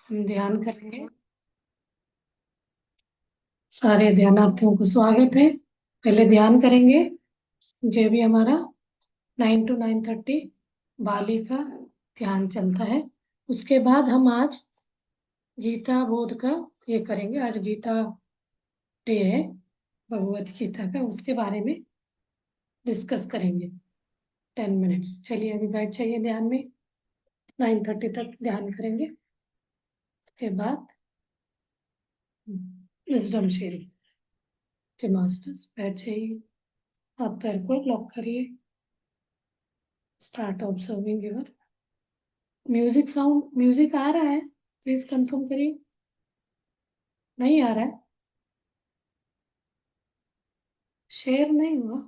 हम ध्यान करेंगे। सारे ध्यानार्थियों को स्वागत है। पहले ध्यान करेंगे, जो भी हमारा 9 to 9:30 बाली का ध्यान चलता है। उसके बाद हम आज गीता बोध का ये करेंगे। आज गीता डे है, भगवत गीता का, उसके बारे में डिस्कस करेंगे 10 मिनट्स। चलिए अभी बैठ जाइए ध्यान में। 9:30 तक ध्यान करेंगे। उसके बाद विजडम शेयरिंग के मास्टर्स बैठ जाइए, हाथ पैर को लॉक करिए। Start observing your music sound. Music आ रहा है? प्लीज कंफर्म करिए। नहीं आ रहा है? शेयर नहीं हुआ?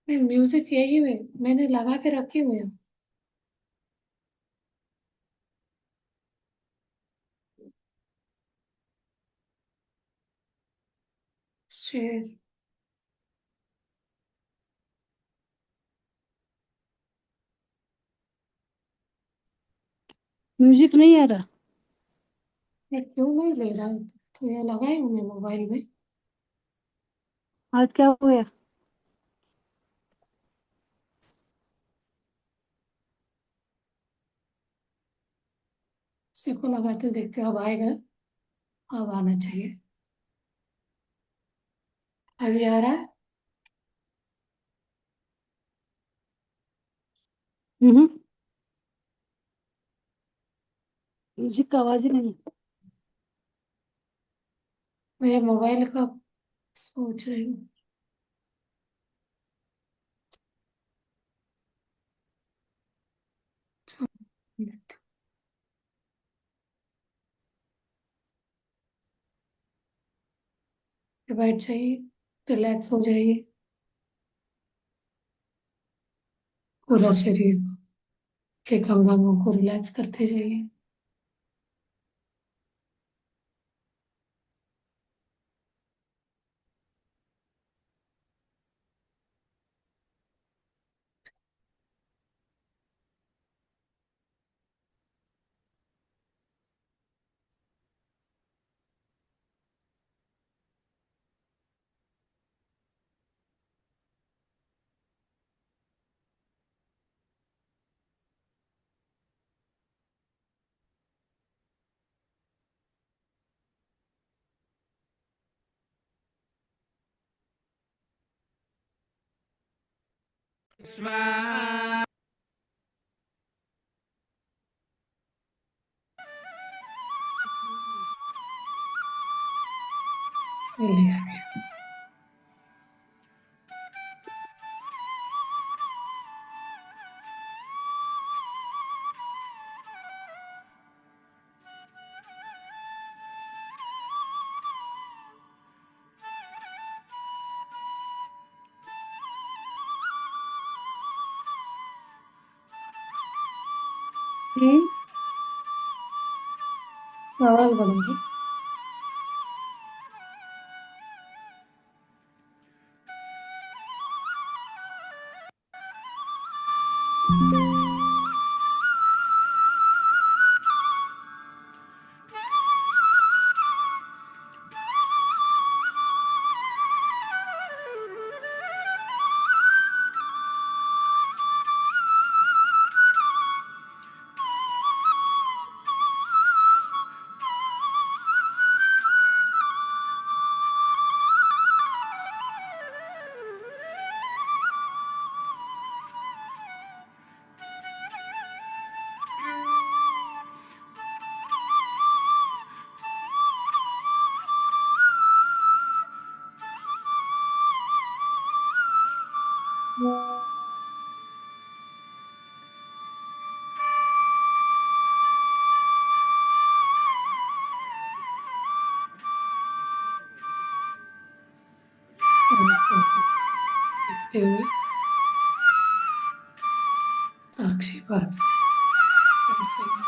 नहीं, म्यूजिक यही है, मैंने लगा के रखे हुए हैं। शेयर। म्यूजिक नहीं आ रहा। ये क्यों नहीं ले रहा है? तो ये लगाई हूँ मैं मोबाइल में। आज क्या हो गया? इसी को लगाते देखते अब आएगा। अब आना चाहिए। अभी आ रहा है? हम्म। म्यूजिक का आवाज ही नहीं। मैं ये मोबाइल का सोच रही हूँ। बैठ जाइए, रिलैक्स हो जाइए पूरा शरीर के अंगों को रिलैक्स करते जाइए। लिया गया। आवाज बढ़ेगी। देखते हुए साक्षी भाव से बैठ जाइए।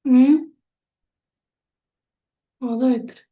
हम्म। आधा इत्र।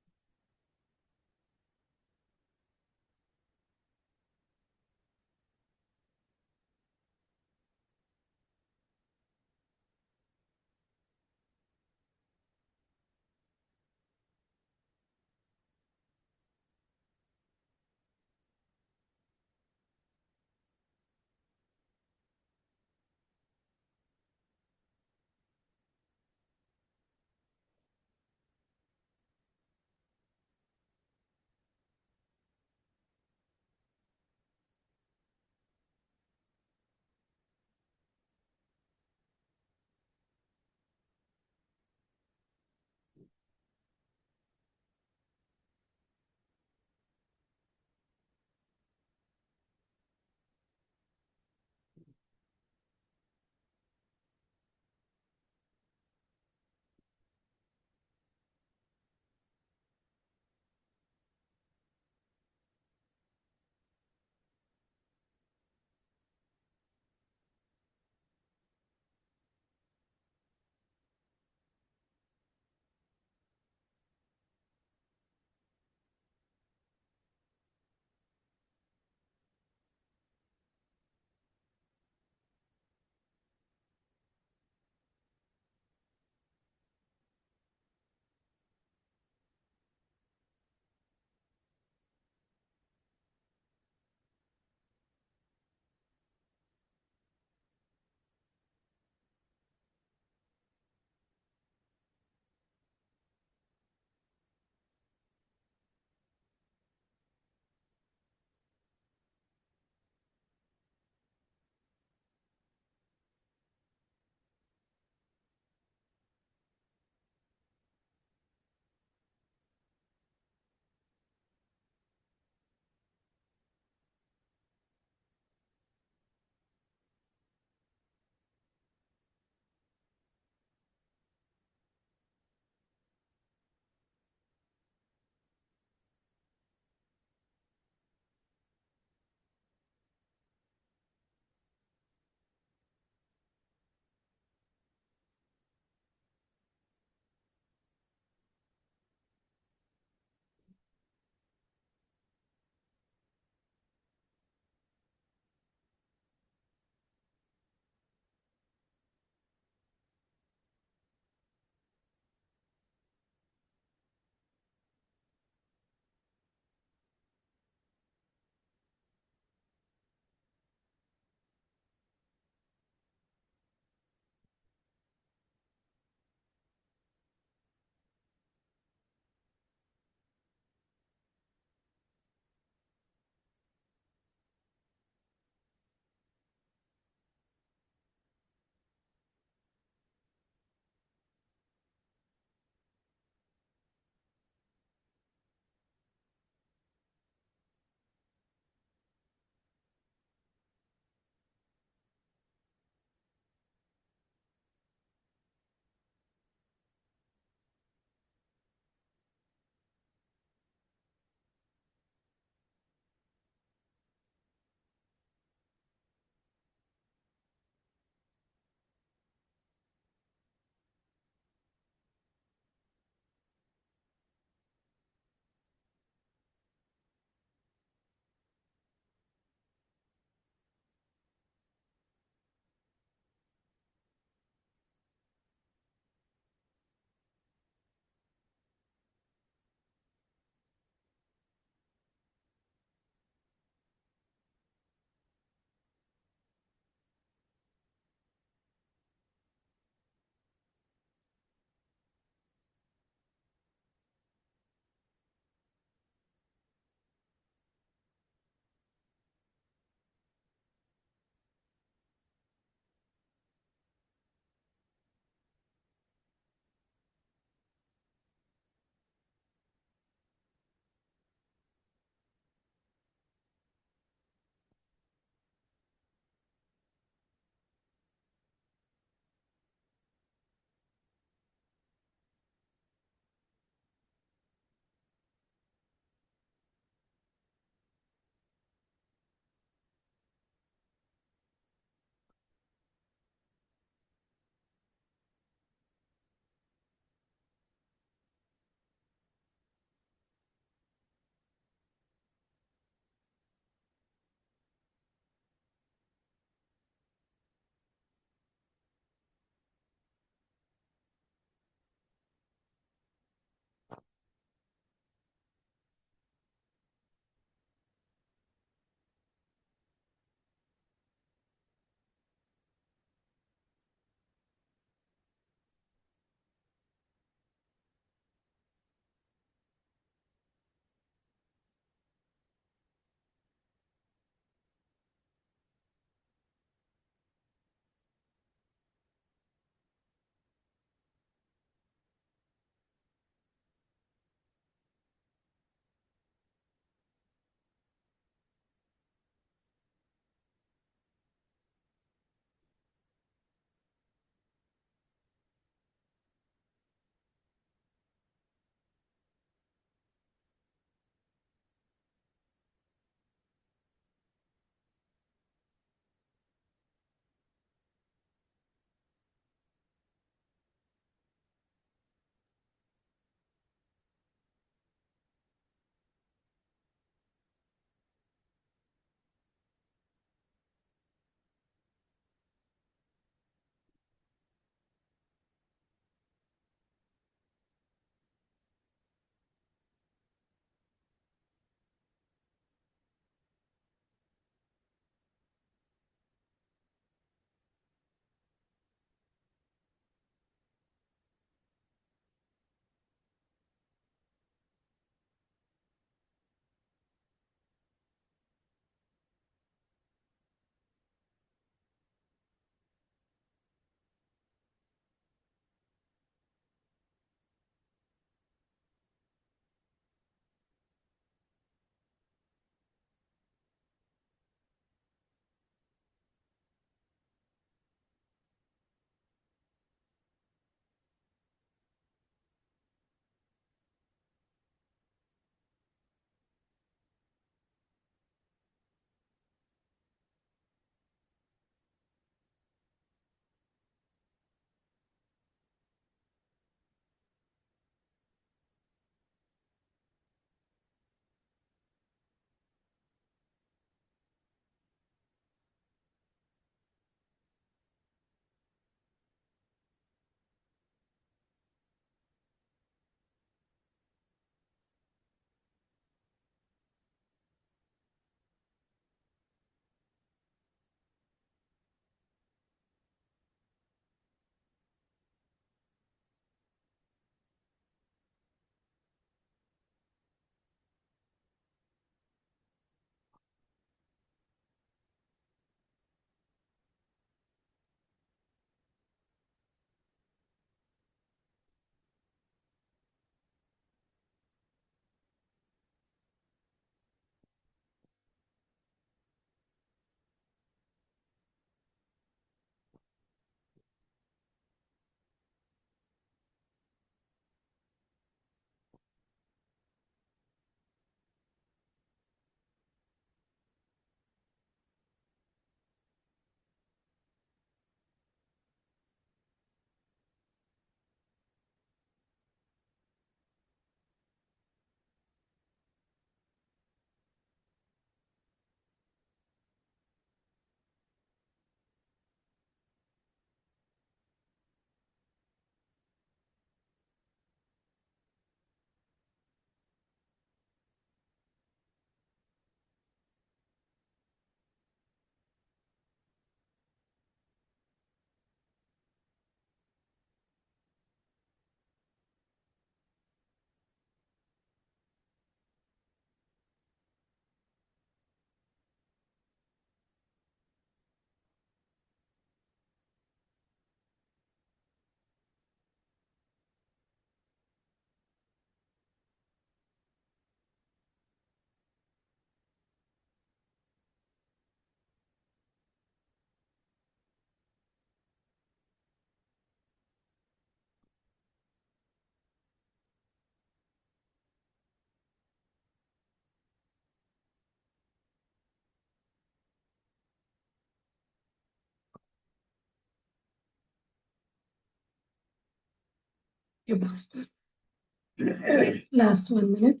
Last 1 minute.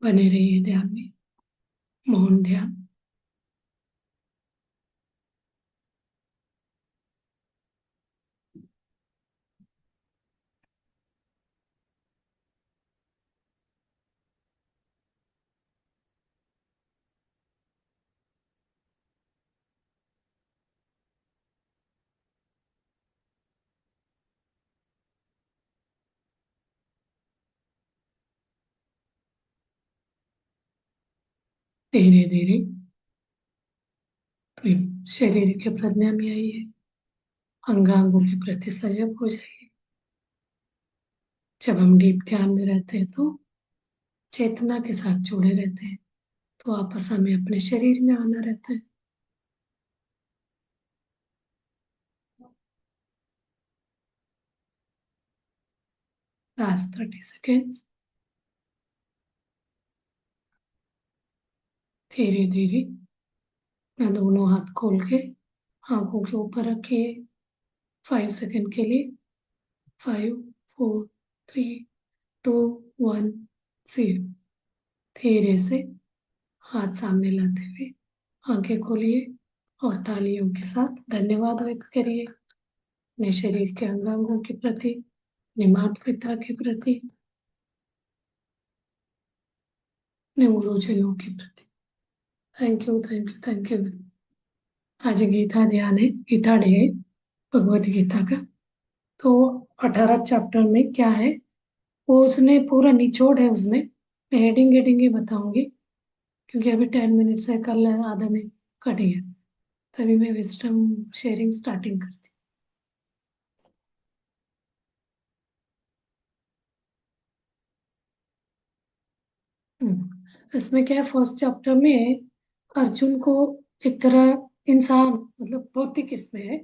बने रहिए ध्यान में, मौन ध्यान। धीरे धीरे शरीर के प्रज्ञा में आइए, अंगांगों के प्रति सजग हो जाइए। जब हम डीप ध्यान में रहते हैं तो चेतना के साथ जुड़े रहते हैं, तो वापस हमें अपने शरीर में आना रहता है। Last 30 seconds. धीरे धीरे मैं दोनों हाथ खोल के आंखों के ऊपर रखिए 5 सेकेंड के लिए। 5, 4, 3, 2, 1, 0। धीरे से हाथ सामने लाते हुए आंखें खोलिए और तालियों के साथ धन्यवाद व्यक्त करिए अपने शरीर के अंगांगों के प्रति, अपने माता पिता के प्रति, अपने गुरुजनों के प्रति। Thank you, thank you, thank you. आज गीता ध्यान है, गीता डे है भगवत गीता का। तो 18 चैप्टर में क्या है वो उसने पूरा निचोड़ है उसमें। मैं हेडिंग हेडिंग ही बताऊंगी क्योंकि अभी 10 मिनट्स है, कल आधा में कट गया, तभी मैं विजडम शेयरिंग स्टार्टिंग करती हूँ। इसमें क्या है, फर्स्ट चैप्टर में अर्जुन को एक तरह इंसान मतलब भौतिक इसमें है,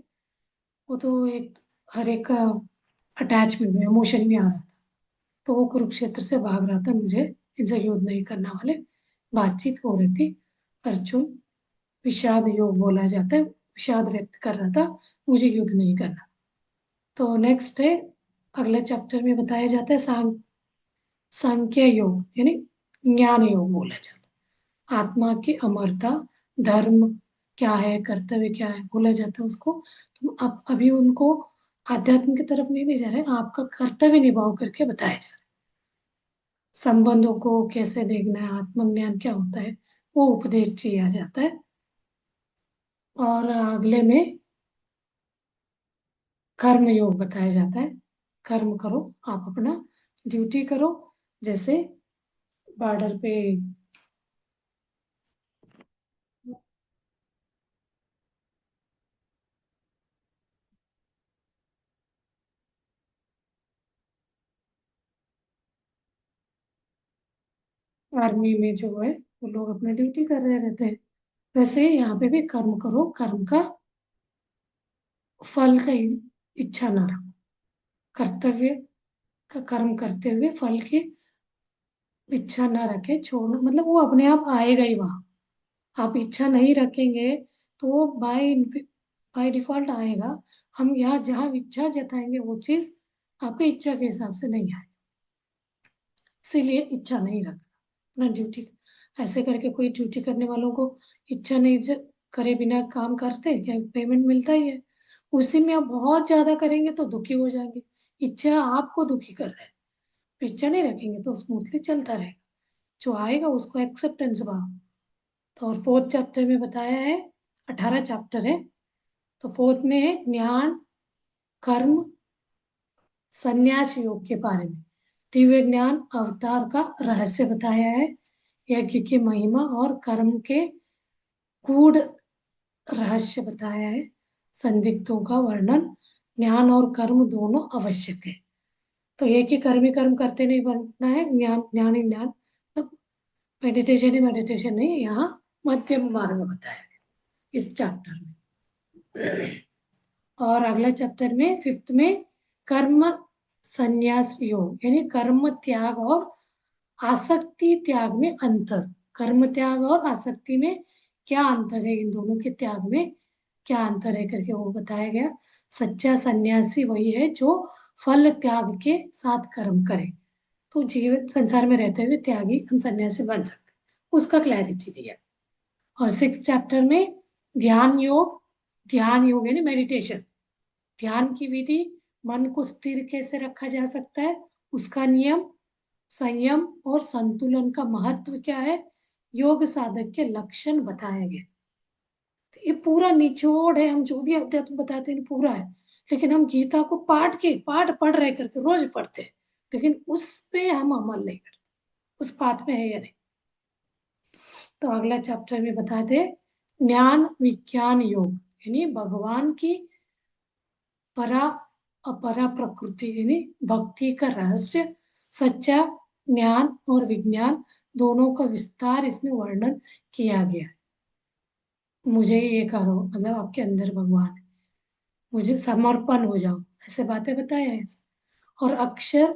वो तो एक हर एक अटैचमेंट में इमोशन में आ रहा था। तो वो कुरुक्षेत्र से भाग रहा था, मुझे इनसे युद्ध नहीं करना वाले बातचीत हो रही थी। अर्जुन विषाद योग बोला जाता है, विषाद व्यक्त कर रहा था, मुझे युद्ध नहीं करना। तो नेक्स्ट है, अगले चैप्टर में बताया जाता है सांख्य योग यानी ज्ञान योग बोला जाता है। आत्मा की अमरता, धर्म क्या है, कर्तव्य क्या है बोला जाता है उसको। तो अब अभी उनको आध्यात्म की तरफ नहीं ले जा रहे, आपका कर्तव्य निभाव करके बताया जा रहा है। संबंधों को कैसे देखना है, आत्मज्ञान क्या होता है, वो उपदेश किया जाता है। और अगले में कर्म योग बताया जाता है। कर्म करो, आप अपना ड्यूटी करो। जैसे बॉर्डर पे आर्मी में जो है वो लोग अपनी ड्यूटी कर रहे रहते हैं, वैसे ही यहाँ पे भी कर्म करो, कर्म का फल का इच्छा ना रखो। कर्तव्य का कर्म करते हुए फल की इच्छा ना रखे, छोड़ो, मतलब वो अपने आप आएगा ही वहां। आप इच्छा नहीं रखेंगे तो वो बाय बाय डिफॉल्ट आएगा। हम यहाँ जहाँ इच्छा जताएंगे वो चीज आपकी इच्छा के हिसाब से नहीं आए, इसीलिए इच्छा नहीं रखना अपना ड्यूटी। ऐसे करके कोई ड्यूटी करने वालों को इच्छा नहीं करे बिना काम करते क्या पेमेंट मिलता ही है। उसी में आप बहुत ज्यादा करेंगे तो दुखी हो जाएंगे, इच्छा आपको दुखी कर रहा है। इच्छा नहीं रखेंगे तो स्मूथली चलता रहेगा, जो आएगा उसको एक्सेप्टेंस भाव। तो और फोर्थ चैप्टर में बताया है, 18 चैप्टर है, तो फोर्थ में है ज्ञान कर्म संन्यास योग के बारे में। दिव्य ज्ञान अवतार का रहस्य बताया है, यज्ञ की महिमा और कर्म के गूढ़ रहस्य बताया है, संदिग्धों का वर्णन। ज्ञान और कर्म दोनों आवश्यक है, तो एक ही कर्म ही कर्म करते नहीं बनना है, ज्ञान ज्ञान ही ज्ञान, मतलब मेडिटेशन ही मेडिटेशन नहीं, यहाँ मध्यम मार्ग बताया है इस चैप्टर में। और अगला चैप्टर में फिफ्थ में कर्म संन्यास योग यानी कर्म त्याग और आसक्ति त्याग में अंतर। कर्म त्याग और आसक्ति में क्या अंतर है इन दोनों के त्याग में, क्या अंतर है करके वो बताया गया। सच्चा सन्यासी वही है जो फल त्याग के साथ कर्म करे। तो जीवन संसार में रहते हुए त्यागी हम सन्यासी बन सकते, उसका क्लैरिटी दिया। और 6 चैप्टर में ध्यान योग यानी मेडिटेशन, ध्यान की विधि, मन को स्थिर कैसे रखा जा सकता है, उसका नियम, संयम और संतुलन का महत्व क्या है, योग साधक के लक्षण बताए गए। तो ये पूरा निचोड़ है, हम जो भी अध्यात्म बताते हैं पूरा है, लेकिन हम गीता को पाठ पढ़ रहे करके रोज पढ़ते हैं, लेकिन उस पे हम अमल नहीं करते, उस पाठ में है या नहीं। तो अगला चैप्टर में बताते ज्ञान विज्ञान योग, यानी भगवान की परा अपरा प्रकृति यानी भक्ति का रहस्य, सच्चा ज्ञान और विज्ञान दोनों का विस्तार इसमें वर्णन किया गया है। मुझे ये करो मतलब आपके अंदर भगवान है, मुझे समर्पण हो जाओ, ऐसे बातें बताया है। और अक्षर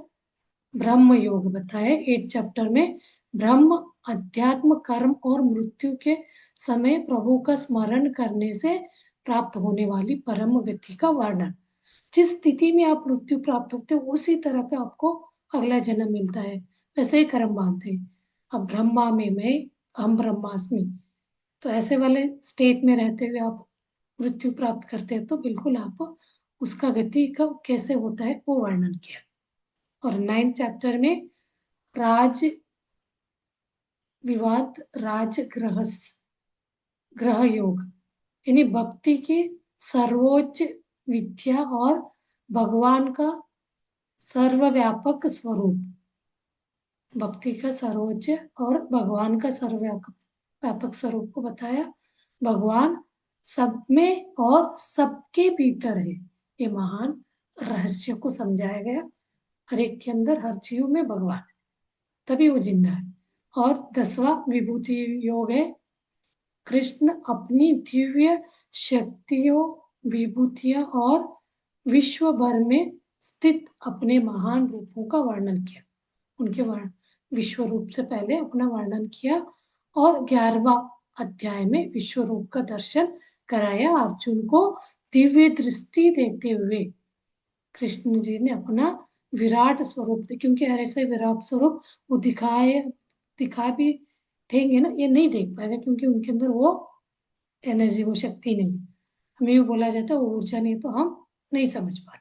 ब्रह्म योग बताए 8 चैप्टर में, ब्रह्म अध्यात्म कर्म और मृत्यु के समय प्रभु का स्मरण करने से प्राप्त होने वाली परम गति का वर्णन। जिस स्थिति में आप मृत्यु प्राप्त होते हो उसी तरह का आपको अगला जन्म मिलता है, वैसे ही कर्म बांधते हैं। अब ब्रह्मा में मैं हम ब्रह्मास्मि, तो ऐसे वाले स्टेट में रहते हुए आप मृत्यु प्राप्त करते हैं, तो बिल्कुल आप उसका गति का कैसे होता है वो वर्णन किया। और 9 चैप्टर में राज विवाद राजग्रह ग्रह योग यानी भक्ति की सर्वोच्च विद्या और भगवान का सर्वव्यापक स्वरूप, भक्ति का सर्वोच्च और भगवान का सर्वव्यापक स्वरूप को बताया। भगवान सब में और सबके भीतर है, ये महान रहस्य को समझाया गया। हर एक के अंदर हर जीव में भगवान है, तभी वो जिंदा है। और 10वां विभूति योग है, कृष्ण अपनी दिव्य शक्तियों, विभूतियां और विश्व भर में स्थित अपने महान रूपों का वर्णन किया, उनके विश्व रूप से पहले अपना वर्णन किया। और 11वां अध्याय में विश्व रूप का दर्शन कराया अर्जुन को, दिव्य दृष्टि देते हुए कृष्ण जी ने अपना विराट स्वरूप, क्योंकि ऐसे विराट स्वरूप वो दिखा भी देंगे ना, ये नहीं देख पाएगा क्योंकि उनके अंदर वो एनर्जी, वो शक्ति नहीं। हमें भी बोला जाता है वो ऊर्जा नहीं तो हम नहीं समझ पाते,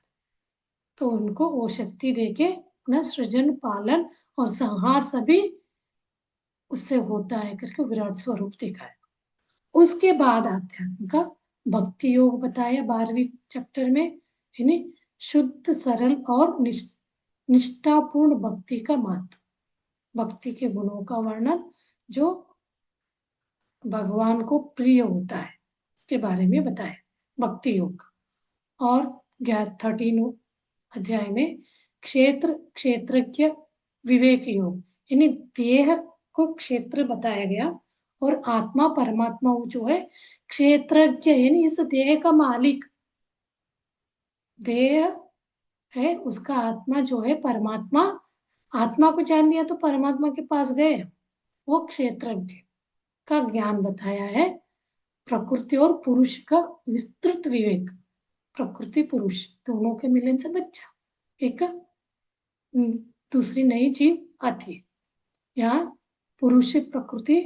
तो उनको वो शक्ति देके अपना सृजन पालन और संहार सभी उससे होता है करके विराट स्वरूप दिखाया। उसके बाद आध्यात्म का भक्ति योग बताया 12वीं चैप्टर में, यानी शुद्ध सरल और निष्ठापूर्ण भक्ति का महत्व, भक्ति के गुणों का वर्णन जो भगवान को प्रिय होता है उसके बारे में बताया भक्ति योग। और 13 अध्याय में क्षेत्रज्ञ विवेक योग, यानी देह को क्षेत्र बताया गया और आत्मा परमात्मा जो है क्षेत्रज्ञ, यानी इस देह का मालिक, देह है उसका आत्मा जो है परमात्मा, आत्मा को जान लिया तो परमात्मा के पास गए, वो क्षेत्रज्ञ का ज्ञान बताया है। प्रकृति और पुरुष का विस्तृत विवेक, प्रकृति पुरुष दोनों के मिलन से बच्चा एक दूसरी नई जीव आती है। यहाँ पुरुष प्रकृति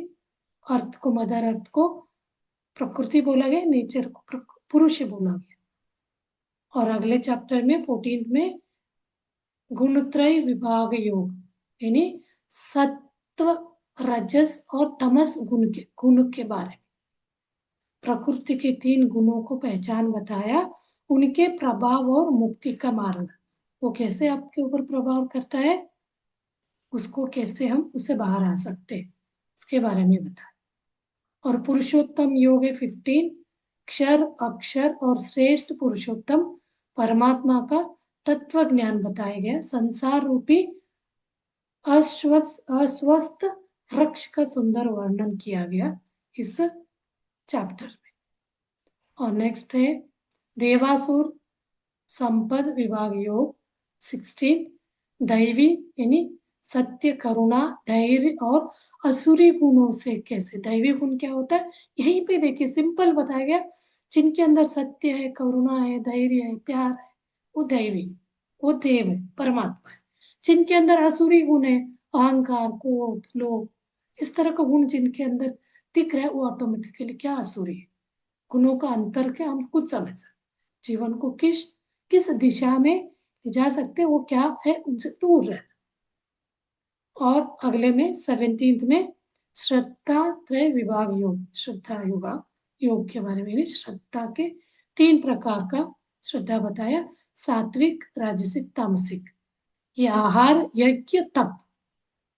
अर्थ को, मदर अर्थ को प्रकृति बोला गया, नेचर को पुरुष बोला गया। और अगले चैप्टर में 14 में गुणत्रय विभाग योग, यानी सत्व रजस और तमस गुण के बारे में प्रकृति के 3 गुणों को पहचान बताया, उनके प्रभाव और मुक्ति का मार्ग, वो कैसे आपके ऊपर प्रभाव करता है, उसको कैसे हम उससे बाहर आ सकते हैं, इसके बारे में बताया। और पुरुषोत्तम योग है 15, क्षर अक्षर और श्रेष्ठ पुरुषोत्तम परमात्मा का तत्व ज्ञान बताया गया। संसार रूपी अस्वस्थ वृक्ष का सुंदर वर्णन किया गया इस चैप्टर में। और नेक्स्ट है देवासुर संपद विभाग योग 16, दैवी यानी सत्य, करुणा, धैर्य और असुरी गुणों से कैसे। दैवी गुण क्या होता है, यहीं पे देखिए सिंपल बताया गया। जिनके अंदर सत्य है, करुणा है, धैर्य है, प्यार है, वो दैवी, वो देव है, परमात्मा है। जिनके अंदर असुरी गुण है, अहंकार, क्रोध, लोभ, इस तरह का गुण जिनके अंदर दिख रहा है, वो ऑटोमेटिकली क्या असुरी है। गुणों का अंतर क्या हम खुद समझ सकते, जीवन को किस किस दिशा में ले जा सकते हैं, वो क्या है, उनसे दूर रहना। और अगले में 17th में श्रद्धा त्रय विभाग योग, श्रद्धा विभाग योग के बारे में भी श्रद्धा के 3 प्रकार का श्रद्धा बताया, सात्विक, राजसिक, तामसिक। ये आहार, यज्ञ, तप।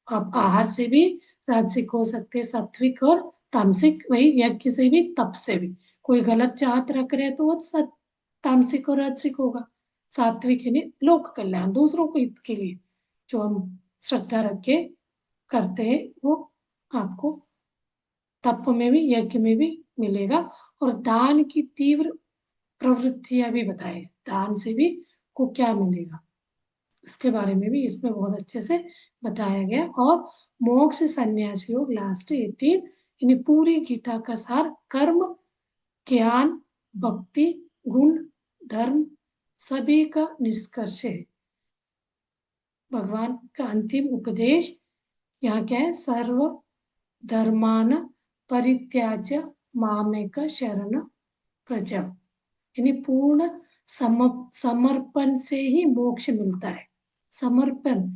अब आहार से भी राजसिक हो सकते हैं, सात्विक और तामसिक, वही यज्ञ से भी, तप से भी। कोई गलत चाहत रख रहे तो वो तामसिक और राजसिक होगा। सात्विक यानी लोक कल्याण, दूसरों को हित के लिए जो हम श्रद्धा रख के करते हैं, वो आपको तप में भी, यज्ञ में भी मिलेगा। और दान की तीव्र प्रवृत्तियां भी बताए, दान से भी को क्या मिलेगा, इसके बारे में भी इसमें बहुत अच्छे से बताया गया। और मोक्ष संन्यास योग लास्ट 18, यानी पूरी गीता का सार, कर्म, ज्ञान, भक्ति, गुण, धर्म, सभी का निष्कर्ष है। भगवान का अंतिम उपदेश यहाँ क्या है, सर्व धर्मान परित्याज्य मामेक शरण प्रज, यानी पूर्ण समर्पण से ही मोक्ष मिलता है। समर्पण